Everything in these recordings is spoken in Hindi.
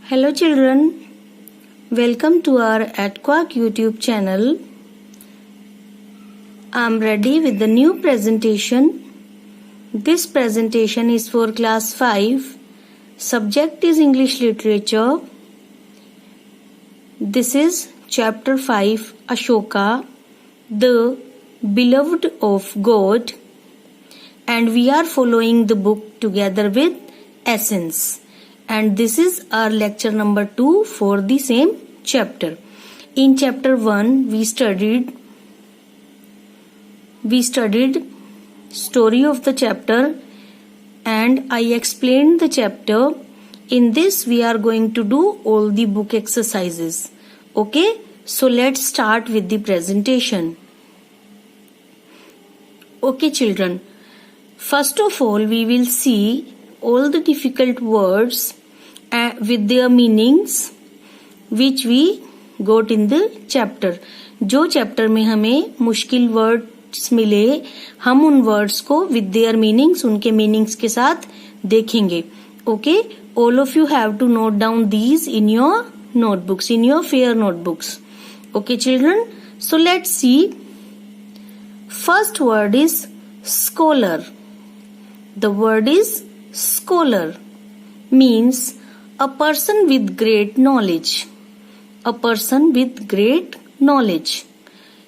Hello children, welcome to our AdQuack YouTube channel. I am ready with the new presentation. This presentation is for class 5. Subject is English Literature. This is chapter 5, Ashoka, the beloved of God, and we are following the book together with Essence. And this is our lecture number 2 for the same chapter. In chapter 1 we studied story of the chapter and I explained the chapter. In this we are going to do all the book exercises. Okay, so let's start with the presentation. Okay children, first of all we will see all the difficult words with their meanings which we got in the chapter. जो चैप्टर में हमें मुश्किल वर्ड्स मिले हम उन वर्ड्स को with their meanings उनके मीनिंग्स के साथ देखेंगे. Okay, all of you have to note down these in your notebooks, in your fair notebooks. Okay children, so let's see. First word is scholar. The word is scholar means a person with great knowledge. A person with great knowledge.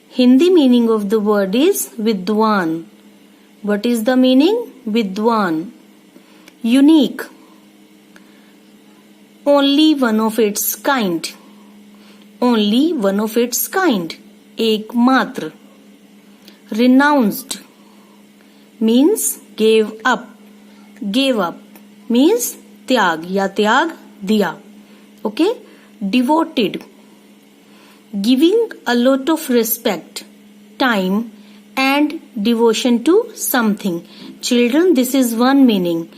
Hindi meaning of the word is Vidwan. What is the meaning? Vidwan. Unique. Only one of its kind. Only one of its kind. Ekmatra. Renounced means gave up. Gave up means त्याग या त्याग दिया. Okay, devoted, giving a lot of respect, time and devotion to something. Children, this is one meaning.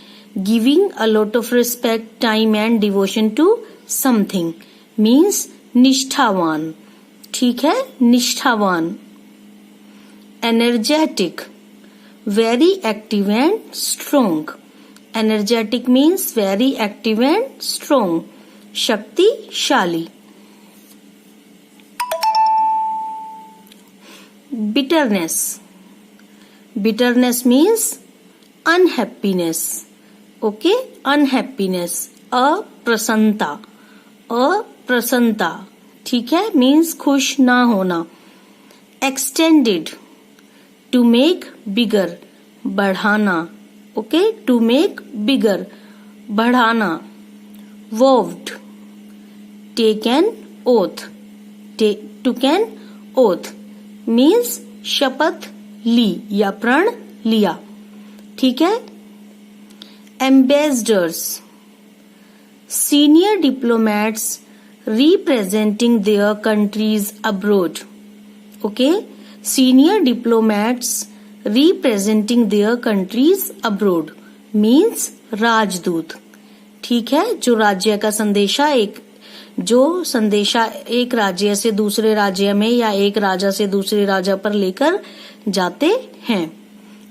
Giving a lot of respect, time and devotion to something means निष्ठावान. ठीक है, निष्ठावान. Energetic, very active and strong. Energetic means very active and strong. शक्तिशाली. Bitterness. Bitterness means unhappiness. Okay, unhappiness. अप्रसन्नता. अप्रसन्नता. ठीक है, means खुश ना होना. Extended. To make bigger. बढ़ाना. Okay, to make bigger. बढ़ाना. Vowed. Take an oath. Took an oath means शपथ ली या प्रण लिया. ठीक है. Ambassadors. Senior diplomats representing their countries abroad. Okay, senior diplomats representing their countries abroad means राजदूत. ठीक है, जो राज्य का संदेशा एक राज्य से दूसरे राज्य में या एक राजा से दूसरे राजा पर लेकर जाते हैं.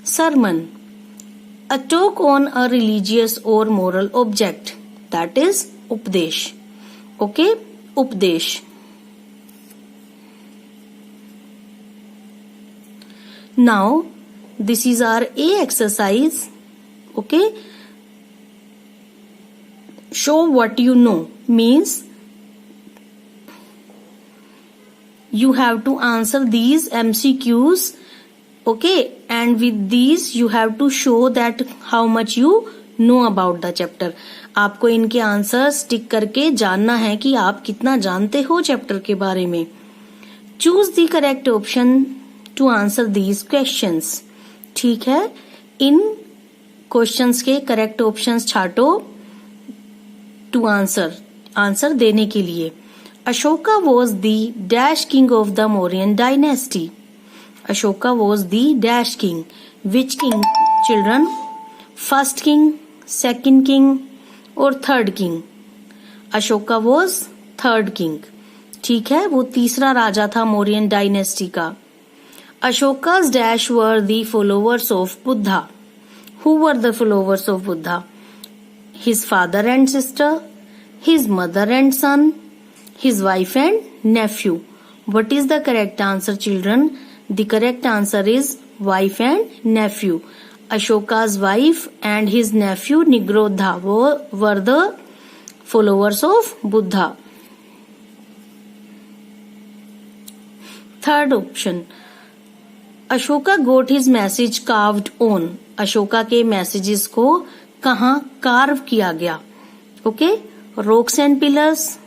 Sermon, a talk on a religious or moral object, that is उपदेश. Okay, उपदेश. Now this is our A exercise. Okay, show what you know means you have to answer these MCQs. Okay, and with these you have to show that how much you know about the chapter. आपको इनके आंसर्स टिक करके जानना है कि आप कितना जानते हो चैप्टर के बारे में. Choose the correct option to answer these questions. ठीक है, इन क्वेश्चंस के करेक्ट ऑप्शंस छाटो टू आंसर देने के लिए. Ashoka was the dash king of the Mauryan dynasty. Ashoka was the dash king. Which king children? First king, second king और third king. Ashoka was third king. ठीक है, वो तीसरा राजा था मौर्यन डायनेस्टी का. Ashoka's dash were the followers of Buddha. Who were the followers of Buddha? His father and sister, his mother and son, his wife and nephew. What is the correct answer, children? The correct answer is wife and nephew. Ashoka's wife and his nephew Nigrodha were the followers of Buddha. Third option. Ashoka got his message carved on. Ashoka के मैसेजेस को कहाँ कार्व किया गया? Okay, rocks and pillars,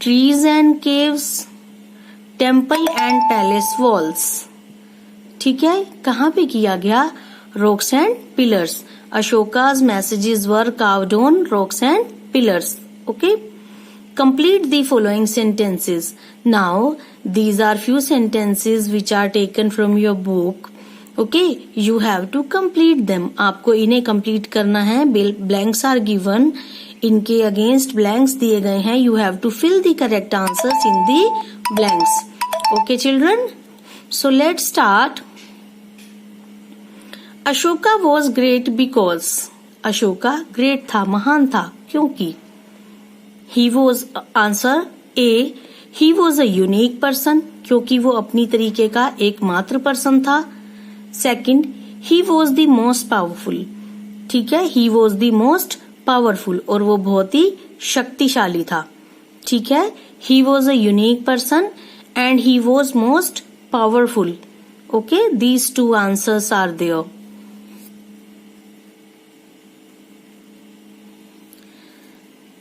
trees and caves, temple and palace walls. ठीक है, कहाँ पे किया गया? Rocks and pillars. Ashoka's messages were carved on rocks and pillars. Okay, complete the following sentences. Now these are few sentences which are taken from your book. Okay, you have to complete them. आपको इन्हें complete करना है. Blanks are given. इनके against blanks दिए गए हैं. You have to fill the correct answers in the blanks. Okay, children. So let's start. Ashoka was great because. Ashoka great था, महान था, क्योंकि. He was answer A. He was a unique person, क्योंकि वो अपनी तरीके का एकमात्र पर्सन था. Second, he was the most powerful. ठीक है, he was the most powerful, और वो बहुत ही शक्तिशाली था. ठीक है, he was a unique person and he was most powerful. Okay, these two answers are there.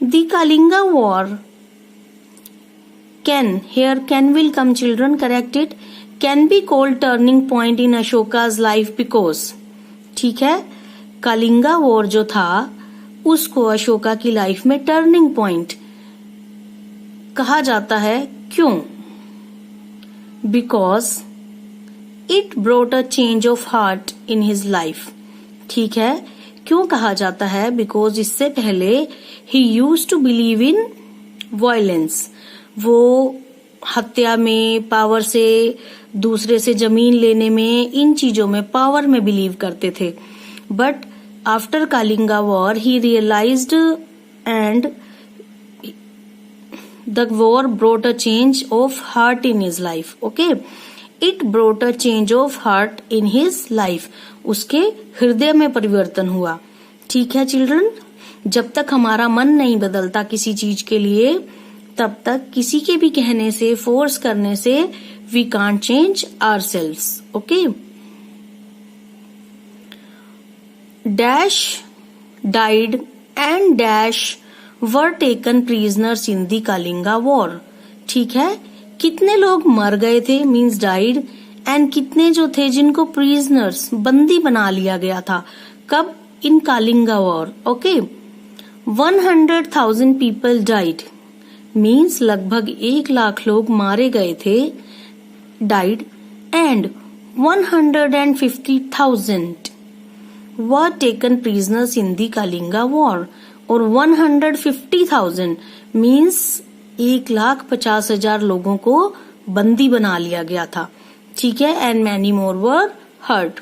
The Kalinga war can will come, children, correct it. Can be called turning point in Ashoka's life because. ठीक है, कलिंगा वॉर जो था उसको अशोका की लाइफ में टर्निंग पॉइंट कहा जाता है. क्यों? Because it brought a change of heart in his life. ठीक है, क्यों कहा जाता है? बिकॉज इससे पहले he used to believe in violence. वो हत्या में, पावर से, दूसरे से जमीन लेने में, इन चीजों में, पावर में बिलीव करते थे. But after Kalinga war he realised and the war brought a change of heart in his life. Okay, it brought a change of heart in his life. उसके हृदय में परिवर्तन हुआ. ठीक है चिल्ड्रन, जब तक हमारा मन नहीं बदलता किसी चीज के लिए, तब तक किसी के भी कहने से, फोर्स करने से we can't change ourselves. Okay, dash died and dash were taken prisoners in the Kalinga war. ठीक है, कितने लोग मर गए थे, मीन्स डाइड, एंड कितने जो थे जिनको प्रिजनर्स, बंदी बना लिया गया था. कब? In Kalinga war. Okay, 100,000 people died, means लगभग 1 लाख लोग मारे गए थे, died, and 150,000 were taken prisoners in the Kalinga war. और 150,000 मीन्स 1,50,000 लोगों को बंदी बना लिया गया था. ठीक है, and many more were hurt.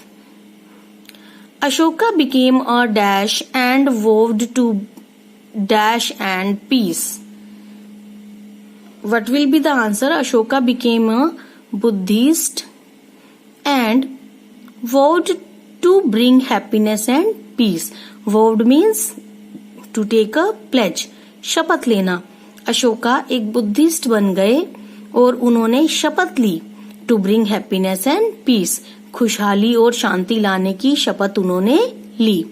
Ashoka became a dash and vowed to dash and peace. What will be the answer? Ashoka became a Buddhist and vowed to bring happiness and peace. Vowed means to take a pledge. शपथ लेना. अशोका एक बुद्धिस्ट बन गए और उन्होंने शपथ ली. To bring happiness and peace. खुशहाली और शांति लाने की शपथ उन्होंने ली.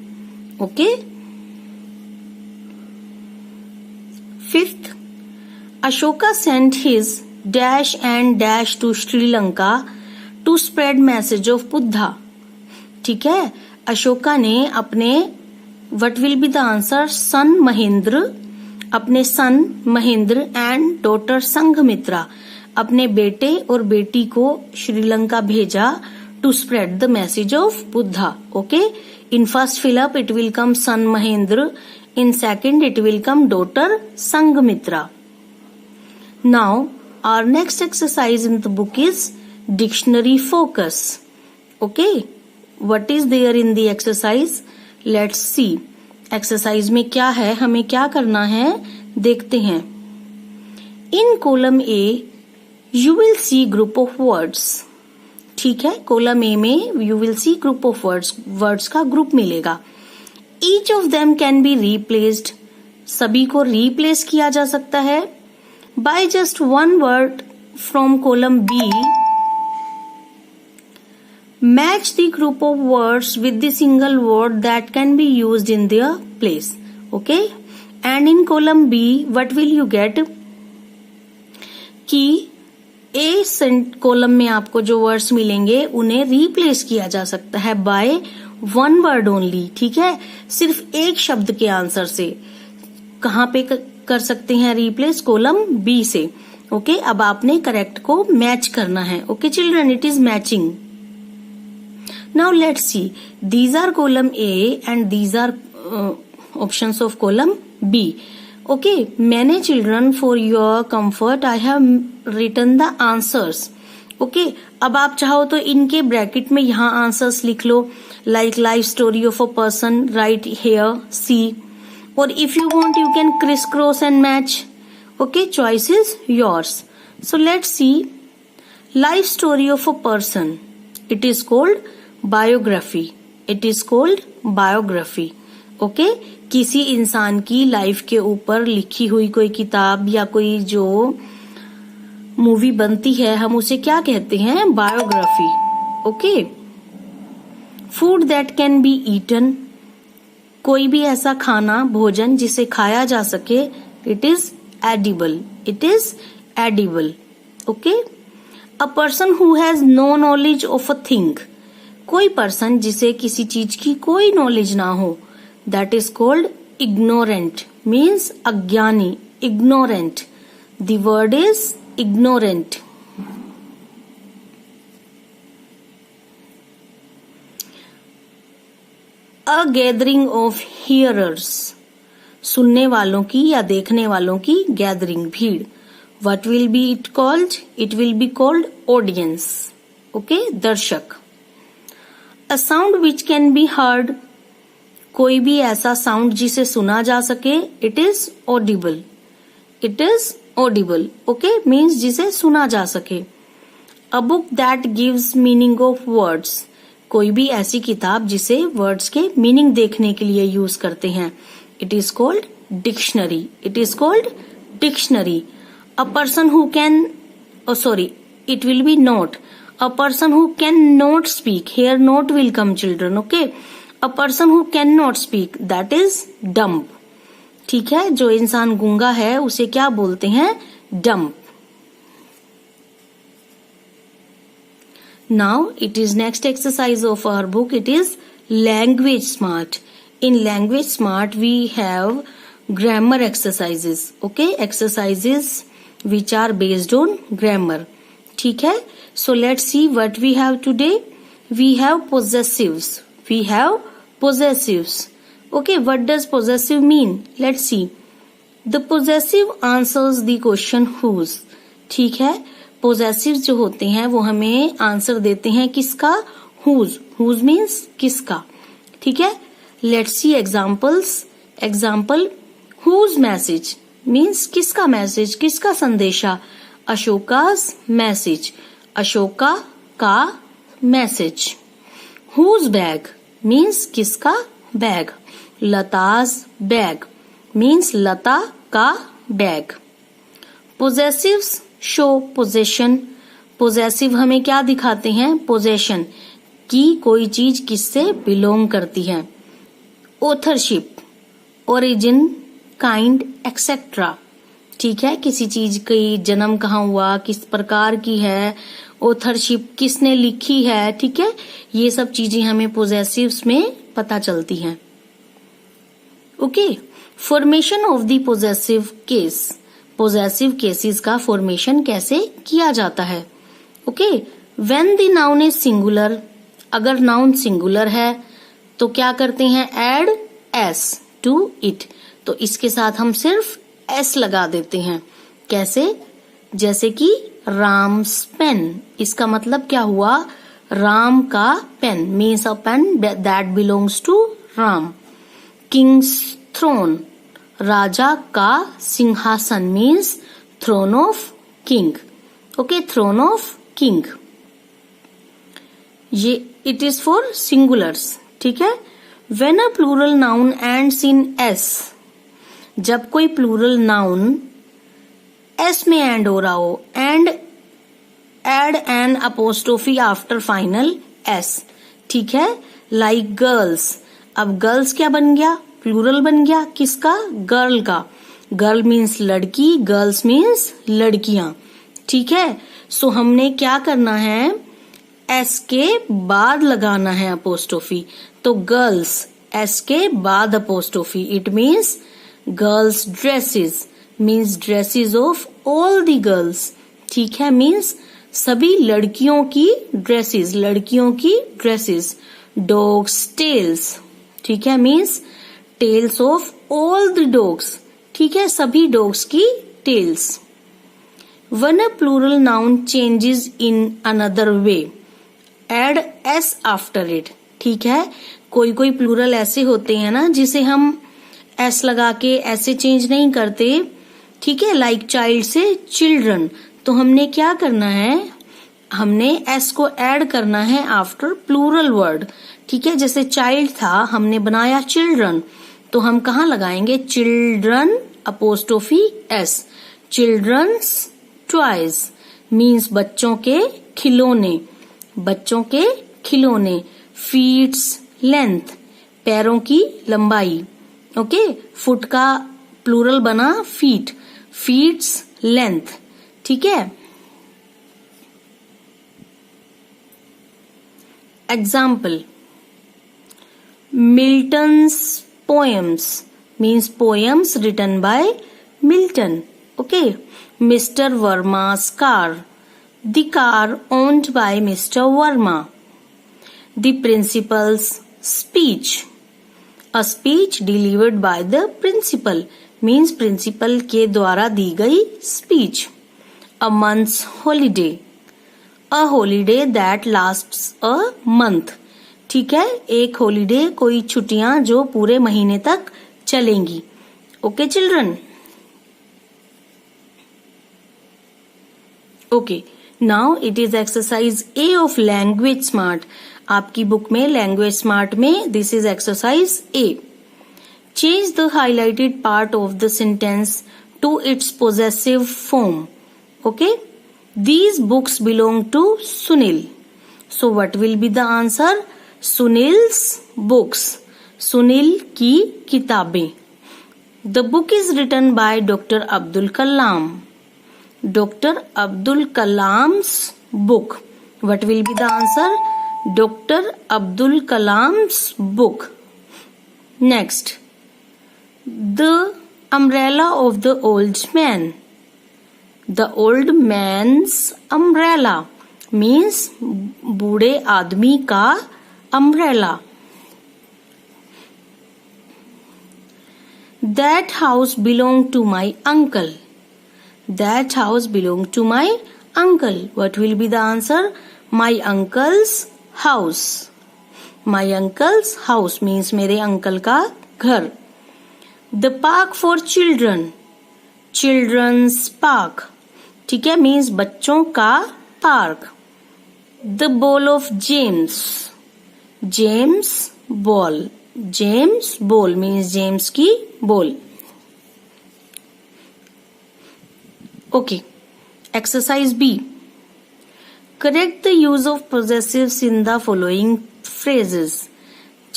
Okay, fifth, Ashoka sent his dash and dash to Sri Lanka to spread message of Buddha. ठीक है, अशोका ने अपने what will be the answer? सन महेंद्र, अपने सन महेंद्र एंड डॉटर संघमित्रा, अपने बेटे और बेटी को श्रीलंका भेजा to spread the message of Buddha. Okay, in first fill up it will come son Mahendra, in second it will come daughter Sanghmitra. Now our next exercise in the book is dictionary focus. Okay, what is there in the exercise? Let's see. Exercise में क्या है, हमें क्या करना है, देखते हैं। In column A you will see group of words. ठीक है, कॉलम ए में you will see group of words का ग्रुप मिलेगा। Each of them can be replaced, सभी को रिप्लेस किया जा सकता है by just one word from column B. Match the group of words with the single word that can be used in their place. Okay, and in column be what will you get कि ए कॉलम में आपको जो वर्ड्स मिलेंगे उन्हें रिप्लेस किया जा सकता है बाय वन वर्ड ओनली। ठीक है, सिर्फ एक शब्द के आंसर से। कहां पे कर सकते हैं रिप्लेस? कॉलम बी से। ओके, अब आपने करेक्ट को मैच करना है। Okay children, it is matching. Now let's see, these are column A and these are options of column B. Okay, मैंने children for your comfort I have written the answers. Okay, अब आप चाहो तो इनके ब्रैकेट में यहाँ आंसर्स लिख लो, like life story of a person right here see, और if you want you can crisscross and match. Okay, choice is yours. So let's see, life story of a person, it is called biography. It is called biography. Okay, किसी इंसान की लाइफ के ऊपर लिखी हुई कोई किताब या कोई जो मूवी बनती है, हम उसे क्या कहते हैं? Biography. Okay, food that can be eaten, कोई भी ऐसा खाना, भोजन जिसे खाया जा सके, it is edible. It is edible. Okay, a person who has no knowledge of a thing, कोई पर्सन जिसे किसी चीज की कोई नॉलेज ना हो, that is called ignorant, means अज्ञानी, ignorant. The word is ignorant. A gathering of hearers, सुनने वालों की या देखने वालों की गैदरिंग, भीड़। What will be it called? It will be called audience. Okay, दर्शक। A sound which can be heard, कोई भी ऐसा साउंड जिसे सुना जा सके, it is Audible. It is Audible. Okay, means जिसे सुना जा सके। A book that gives meaning of words, कोई भी ऐसी किताब जिसे वर्ड्स के मीनिंग देखने के लिए यूज करते हैं, it is called dictionary. It is called dictionary. A person who can, sorry, it will be not. A person who can not speak, hair not will come children. Okay, A person who cannot speak, that is dumb. ठीक है, जो इंसान गूंगा है उसे क्या बोलते हैं? dumb. Now it is next exercise of our book. It is language smart. In language smart we have grammar exercises. Okay, exercises which are based on grammar. ठीक है, so let's see what we have today. We have possessives. We have possessives. Okay, what does possessive mean? Let's see. The possessive answers the question whose. ठीक है, possessive जो होते हैं वो हमें आंसर देते हैं किसका? whose. whose means किसका। ठीक है, let's see examples. Example, whose message means किसका मैसेज, किसका संदेशा। Ashoka's message, अशोका का मैसेज। whose bag मीन्स किसका बैग। लताज बैग मीन्स लता का बैग। पोजेसिव्स शो पोजेशन, पोजेसिव हमें क्या दिखाते हैं? पोजेशन, कि कोई चीज किससे बिलोंग करती है। Authorship, origin, kind, etcetera. ठीक है, किसी चीज की जन्म कहाँ हुआ, किस प्रकार की है, ऑथरशिप किसने लिखी है। ठीक है, ये सब चीजें हमें पोजेसिव्स में पता चलती हैं। Okay, formation of the possessive case, possessive cases का फॉर्मेशन कैसे किया जाता है। Okay, when the noun is singular, अगर नाउन सिंगुलर है तो क्या करते हैं? ऐड एस टू इट, तो इसके साथ हम सिर्फ एस लगा देते हैं। कैसे? जैसे कि राम्स पेन, इसका मतलब क्या हुआ? राम का pen, means a pen that belongs to Ram. King's throne, राजा का सिंहासन means throne of king. Okay, throne of king. ये इट इज फॉर सिंगुलर्स. ठीक है. When a plural noun ends in S, जब कोई प्लूरल नाउन एस में एंड हो रहा हो, and add an apostrophe after final S. ठीक है. Like girls. अब गर्ल्स क्या बन गया? प्लूरल बन गया. किसका? गर्ल का. गर्ल मीन्स लड़की, गर्ल्स मीन्स लड़कियां. ठीक है. सो हमने क्या करना है? एस के बाद लगाना है अपोस्ट्रोफी. तो गर्ल्स एस के बाद apostrophe. It means girls dresses means dresses of all the girls. ठीक है. मीन्स सभी लड़कियों की ड्रेसेस, लड़कियों की ड्रेसेस. Dogs tails. ठीक है. Means tails of all the dogs. ठीक है. सभी डॉग्स की tails. When a plural noun changes in another way, add s after it. ठीक है. कोई कोई प्लूरल ऐसे होते हैं ना जिसे हम s लगा के ऐसे चेंज नहीं करते. ठीक है. लाइक चाइल्ड से चिल्ड्रन. तो हमने क्या करना है? हमने s को ऐड करना है आफ्टर प्लूरल वर्ड. ठीक है. जैसे चाइल्ड था, हमने बनाया चिल्ड्रन, तो हम कहाँ लगाएंगे? Children apostrophe s. Children's toys means बच्चों के खिलौने, बच्चों के खिलौने. फीट्स लेंथ पैरों की लंबाई. ओके. फुट का प्लूरल बना फीट. Feet's length. ठीक है. Example. Milton's poems means poems written by Milton. Okay. Mr. Verma's car, the car owned by Mr. Verma. The principal's speech, a speech delivered by the principal means principal के द्वारा दी गई speech. A month's holiday, a holiday that lasts a month. ठीक है. एक holiday कोई छुट्टियां जो पूरे महीने तक चलेंगी. Okay children. Okay. Now it is exercise A of language smart. आपकी बुक में लैंग्वेज स्मार्ट में this is exercise A. Change the highlighted part of the sentence to its possessive form. Okay. These books belong to Sunil. So what will be the answer? Sunil's books. Sunil की किताबें. The book is written by doctor Abdul Kalam. Dr. Abdul Kalam's book. What will be the answer? Dr. Abdul Kalam's book. Next. The umbrella of the old man. The old man's umbrella means बूढ़े आदमी का umbrella. That house belonged to my uncle. That house belonged to my uncle. What will be the answer? My uncle's house. My uncle's house means मेरे अंकल का घर. The park for children. Children's park. ठीक है. means बच्चों का park. The ball of James. James ball. James ball means James की ball. Okay. Exercise B. Correct the use of possessives in the following phrases.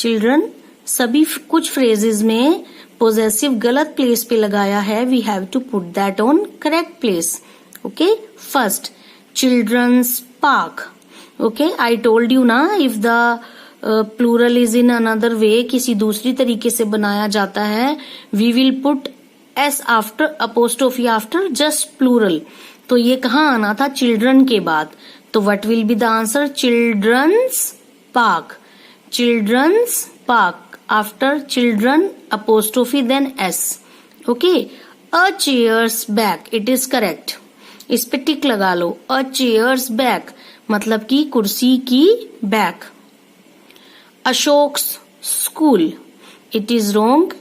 Children, सभी कुछ phrases में possessive गलत place पे लगाया है. We have to put that on correct place. Okay. First, children's park. Okay. I told you ना, if the plural is in another way, किसी दूसरी तरीके से बनाया जाता है, we will put S after apostrophe after just plural. तो ये कहाँ आना था? चिल्ड्रन के बाद. तो what will be the answer? Children's park. Children's park. After children apostrophe then S. Okay. A chair's back. It is correct. इस पे टिक लगा लो. A chair's back मतलब कि कुर्सी की back. Ashok's school. It is wrong.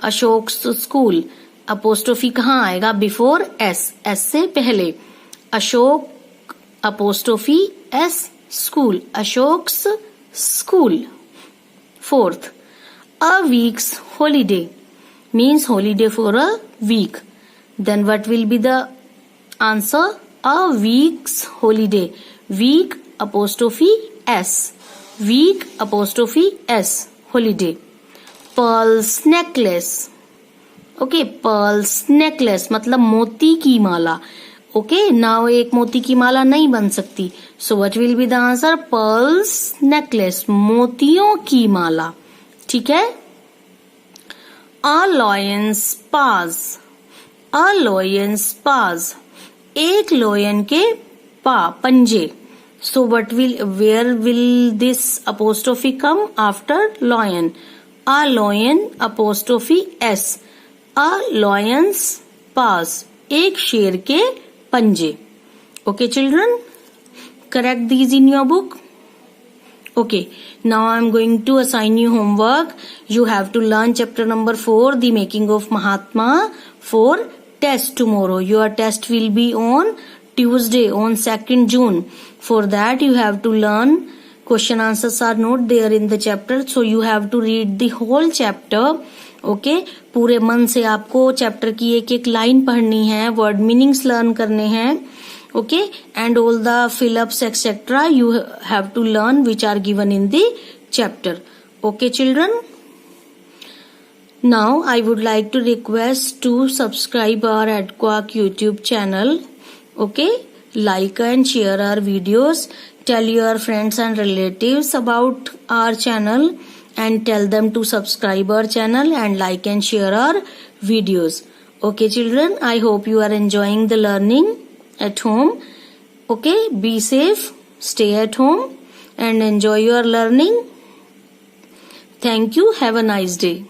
Ashok's school, apostrophe कहाँ आएगा? बिफोर एस, एस से पहले। Ashok apostrophe S school, Ashok's school. Fourth, a week's holiday means holiday for a week. Then what will be the answer? A week's holiday. Week apostrophe S. Week apostrophe S. Holiday. Pearls necklace. Okay, pearls necklace मतलब मोती की माला. Okay, now एक मोती की माला नहीं बन सकती. So what will be the answer? Pearls necklace. मोतियों की माला. ठीक है? A lion's paws. A lion's paws. एक लोयन के पंजे. So where will this apostrophe come after lion? A lion apostrophe S. A lion's paws. एक शेर के पंजे. Okay children, correct these in your book. Okay, now I am going to assign you homework. You have to learn chapter number 4, The Making of Mahatma, for test tomorrow. Your test will be on Tuesday, on 2nd June. For that you have to learn, question answers are not there in the chapter, so you have to read the whole chapter. Okay, पूरे मन से आपको चैप्टर की एक एक लाइन पढ़नी है, वर्ड मीनिंग्स लर्न करने हैं. Okay, and all the fill-ups etc. you have to learn which are given in the chapter. Okay children, now I would like to request to subscribe our AdQuack YouTube channel. Okay, like and share our videos, tell your friends and relatives about our channel and tell them to subscribe our channel and like and share our videos. Okay children, I hope you are enjoying the learning at home. Okay, be safe, stay at home and enjoy your learning. Thank you. Have a nice day.